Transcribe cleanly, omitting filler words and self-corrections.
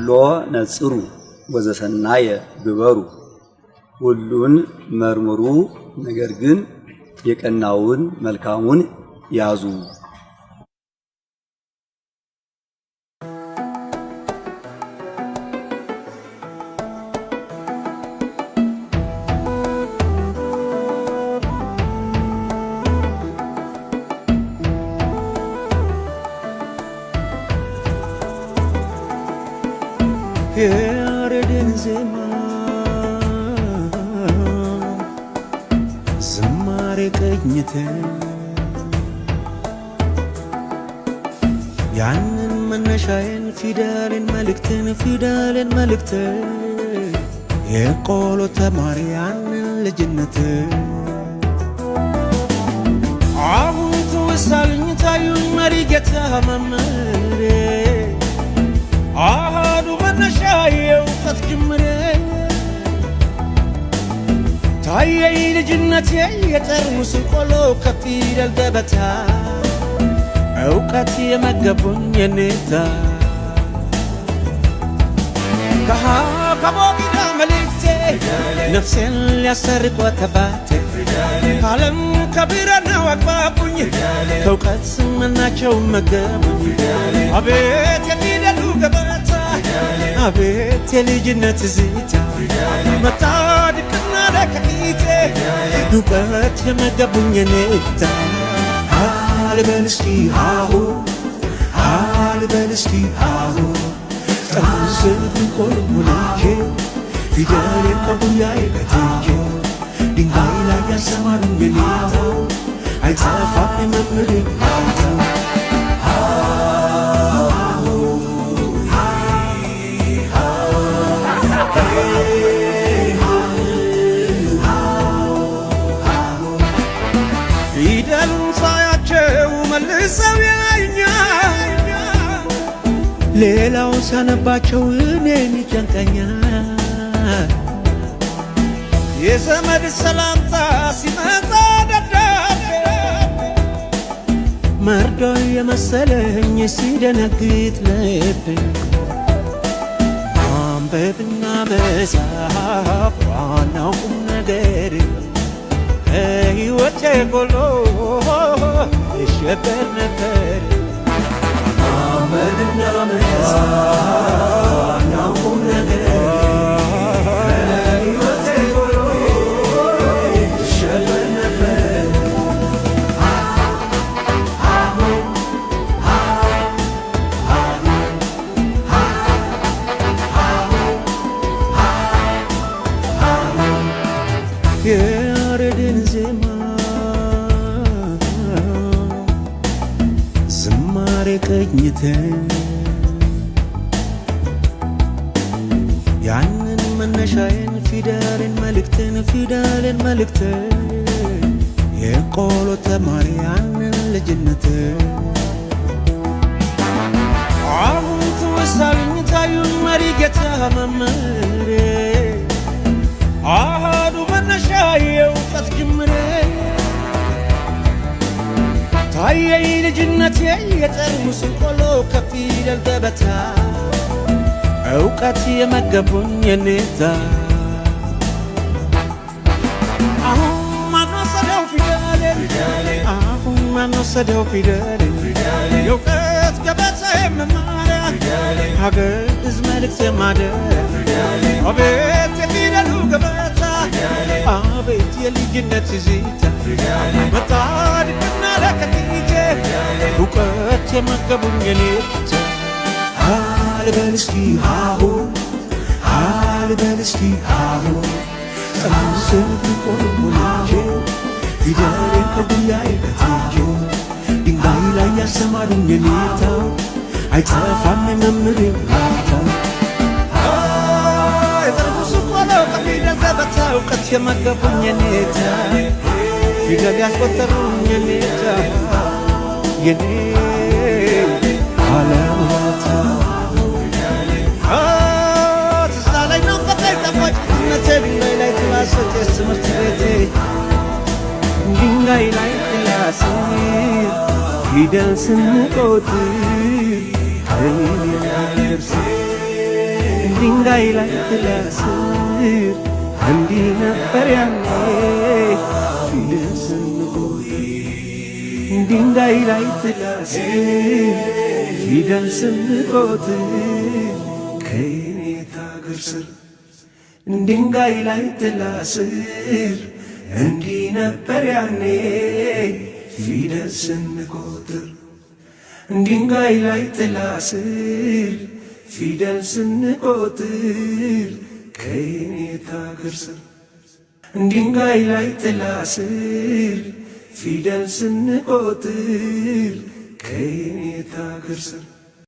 ኩሎ ነጽሩ ወዘሰናየ ግበሩ ሁሉን መርምሩ ነገር ግን የቀናውን መልካሙን ያዙ። ያሬድን ዜማ ዝማሬ ቅኝት ያንን መነሻዬን ፊደልን መልእክት የቆሎ ተማሪ ያንን ልጅነት አሁን ትውሳልኝ ታዩኝ መሪ ጌታ መምህሬ አሃዱ መነሻ የእውቀት ጅምሬ ታየኝ ልጅነቴ የጠርሙስ ቆሎ ከፊደል ገበታ እውቀት የመገቡኝ የኔታ ከቦጊዳ መልእክቴ ነፍሴን ሊያሰርቅ ወተባቴ ካለም ከቢራናው አግባቡኝ ከእውቀት መናቸው መገቡኝ አቤት የፊደሉ ገበታ አቤት የልጅነት ዝታ መታድቅና ለከፊቴ እውቀት የመገቡኝ የኔታ አልበል እስኪ አሁ አልበል እስኪ አሁ ጠርሙስን ቆልሙልቼ ፊደሌን ከቡያዬ ከትቼ ድንጋይ ላይ ያሰማሩኝ የኔታው አይጠፋም የመምህሬ ናታው ፊደሉን ሳያቸው መልሰው ያዩኛል ሌላው ሳነባቸው እኔን ይጨንቀኛል የዘመድ ሰላምታ ሲመጣ ደብዳቤ መርዶ የመሰለኝ ሲደነግጥ ልቤ ማንበብና መጻፍ ዋናው ቁም ነገር ሕይወቴ ጎሎ ይሸበር ነበር ማንበብና መጻፍ ዋናው ቁም ነገር ያሬድን ዜማ ዝማሬ ቅኝት ያንን መነሻዬን ፊደልን መልእክት የቆሎ ተማሪ ያንን ልጅነት አሁን ትውሳልኝ ታዩኝ መሪ ጌታ መምህሬ አሃዱ መነሻ የእውቀት ጅምሬ ታየኝ ልጅነቴ የጠርሙስ ቆሎ ከፊደል ገበታ እውቀት የመገቡኝ የኔታ አሁን ማንወሰደው ፊደሌን የእውቀት ገበታ የመማሪያ ሀገዝ መልእክት የማደር አቤት የፊደሉ ገበታ አቤት የልጅነት ዝታ መጣድቅና ለከፊቴ እውቀት የመገቡኝ የኔታ አልበል እስኪ አሁ አልበል እስኪ አሁ ጠርሙስን ቆልሙልቼ ፊደሌን ከቡያዬ ከትቼ ድንጋይ ላይ ያሰማሩኝ የኔታው አይጠፋም የመምህሬ ናታው የጠርሙስ ቆሎ ከፊደል ገበታ እውቀት የመገቡኝ የኔታ ፊደል ያስቆጠሩኝ የኔታ የኔ አለውለታ ትዝታ ላይ ናፈቀኝ ጠፋች እነቴ ድንጋይ ላይ ክላሶች ትምህርት ቤቴ ድንጋይ ላይ ክላስ ፊደል ስንቆጥር ድንጋይ ላይ ጥላ ስር እንዲህ ነበር ያኔ ፊደል ስንቆጥር ድንጋይ ላይ ጥላ ስር ፊደል ስንቆጥር ከየኔታ አገር ስር ድንጋይ ላይ ጥላ ስር እንዲህ ነበር ያኔ ፊደል ስንቆጥር ድንጋይ ላይ ጥላ ስር ፊደል ስንቆጥር ከየኔታ አገር ስር ድንጋይ ላይ ጥላ ስር ፊደል ስንቆጥር ከየኔታ አገር ስር